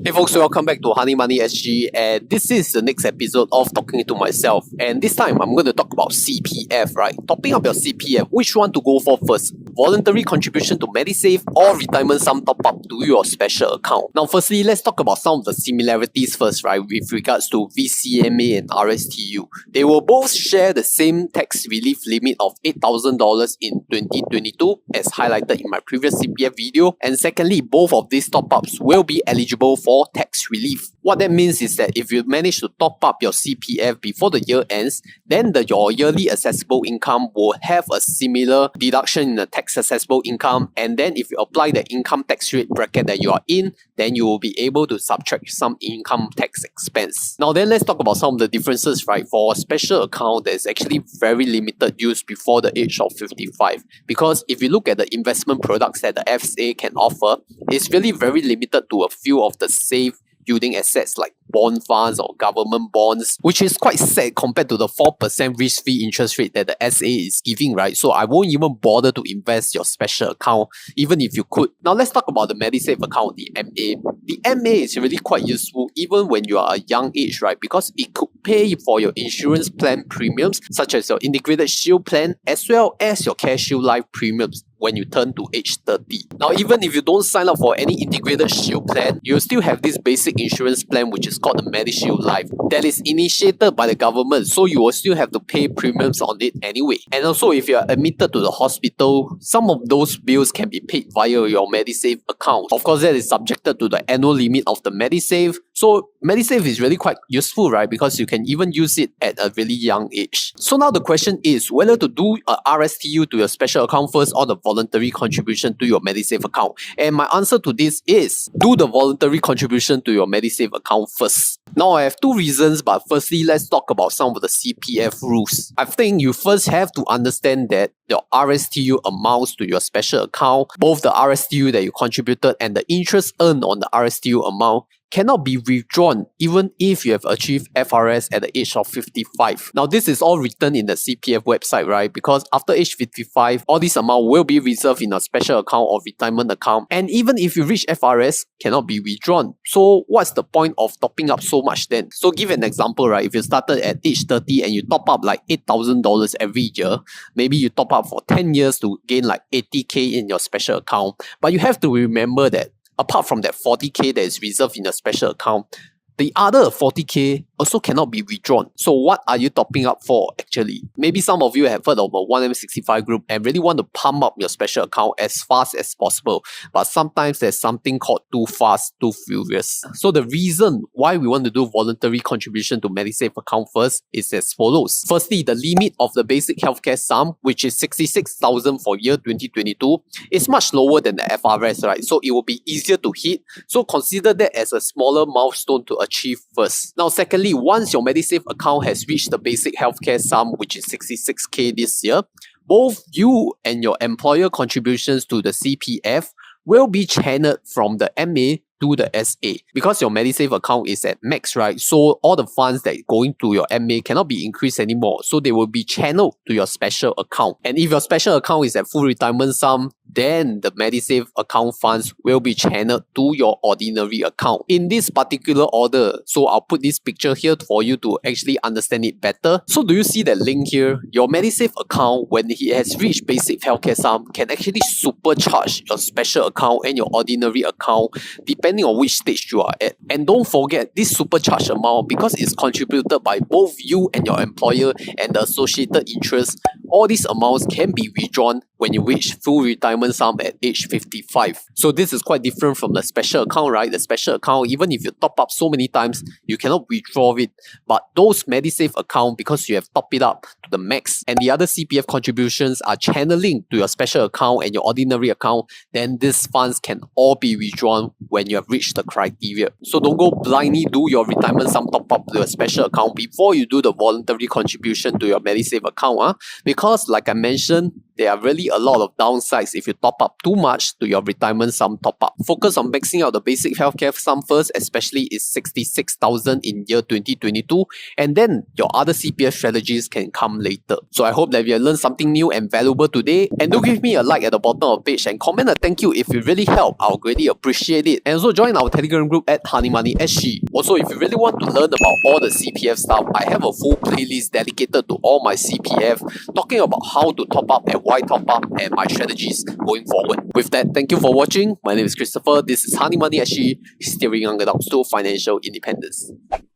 Hey folks, welcome back to Honey Money SG, and this is the next episode of Talking to Myself. And this time I'm going to talk about CPF, right? Topping up your CPF, which one to go for first? Voluntary contribution to Medisave or retirement sum top up to your special account? Now, firstly, let's talk about some of the similarities first, right? With regards to VCMA and RSTU. They will both share the same tax relief limit of $8,000 in 2022, as highlighted in my previous CPF video. And secondly, both of these top ups will be eligible for tax relief. What that means is that if you manage to top up your CPF before the year ends, then your yearly assessable income will have a similar deduction in the tax assessable income, and then if you apply the income tax rate bracket that you are in, then you will be able to subtract some income tax expense. Now then, let's talk about some of the differences, right? For a special account, there's actually very limited use before the age of 55, because if you look at the investment products that the FSA can offer, it's really very limited to a few of the safe yielding assets like bond funds or government bonds, which is quite sad compared to the 4% risk-free interest rate that the SA is giving, right? So I won't even bother to invest your special account, even if you could. Now let's talk about the Medisave account, the MA. The MA is really quite useful even when you are a young age, right? Because it could pay for your insurance plan premiums, such as your integrated shield plan, as well as your CareShield Life premiums when you turn to age 30. Now, even if you don't sign up for any integrated shield plan, you still have this basic insurance plan which is called the MediShield Life that is initiated by the government, so you will still have to pay premiums on it anyway. And also, if you are admitted to the hospital, some of those bills can be paid via your Medisave account. Of course, that is subjected to the annual limit of the Medisave. So Medisave is really quite useful, right? Because you can even use it at a really young age. So now the question is whether to do a RSTU to your special account first or the voluntary contribution to your Medisave account. And my answer to this is do the voluntary contribution to your Medisave account first. Now I have two reasons, but firstly, let's talk about some of the CPF rules. I think you first have to understand that your RSTU amounts to your special account, both the RSTU that you contributed and the interest earned on the RSTU amount cannot be withdrawn even if you have achieved FRS at the age of 55. Now, this is all written in the CPF website, right? Because after age 55, all this amount will be reserved in a special account or retirement account. And even if you reach FRS, cannot be withdrawn. So what's the point of topping up so much then? So give an example, right? If you started at age 30 and you top up like $8,000 every year, maybe you top up for 10 years to gain like 80K in your special account. But you have to remember that apart from that 40K that is reserved in a special account, the other 40K also cannot be withdrawn. So what are you topping up for actually? Maybe some of you have heard of a 1M65 group and really want to pump up your special account as fast as possible. But sometimes there's something called too fast, too furious. So the reason why we want to do voluntary contribution to Medisave account first is as follows. Firstly, the limit of the basic healthcare sum, which is $66,000 for year 2022, is much lower than the FRS, right? So it will be easier to hit. So consider that as a smaller milestone to achieve first. Now, secondly, once your Medisave account has reached the basic healthcare sum, which is 66K this year, both you and your employer contributions to the CPF will be channeled from the MA to the SA. Because your Medisave account is at max, right? So all the funds that go into your MA cannot be increased anymore. So they will be channeled to your special account. And if your special account is at full retirement sum, then the Medisave account funds will be channeled to your ordinary account in this particular order. So I'll put this picture here for you to actually understand it better. So do you see that link here? Your Medisave account, when it has reached basic healthcare sum, can actually supercharge your special account and your ordinary account depending on which stage you are at. And don't forget, this supercharged amount, because it's contributed by both you and your employer and the associated interest, all these amounts can be withdrawn when you reach full retirement sum at age 55. So this is quite different from the special account, right? The special account, even if you top up so many times, you cannot withdraw it. But those Medisave account, because you have topped it up to the max and the other CPF contributions are channeling to your special account and your ordinary account, then these funds can all be withdrawn when you have reached the criteria. So don't go blindly do your retirement sum top up to your special account before you do the voluntary contribution to your Medisave account. Because like I mentioned, there are really a lot of downsides if you top up too much to your retirement sum top up. Focus on maxing out the basic healthcare sum first, especially is 66,000 in year 2022, and then your other CPF strategies can come later. So I hope that you have learned something new and valuable today, and do give me a like at the bottom of the page and comment a thank you if it really helped. I'll greatly appreciate it. And also join our Telegram group at Honey Money SG. Also, if you really want to learn about all the CPF stuff, I have a full playlist dedicated to all my CPF, talking about how to top up and why top up and my strategies going forward. With that, thank you for watching. My name is Christopher. This is Honey Money SG, steering young adults to financial independence.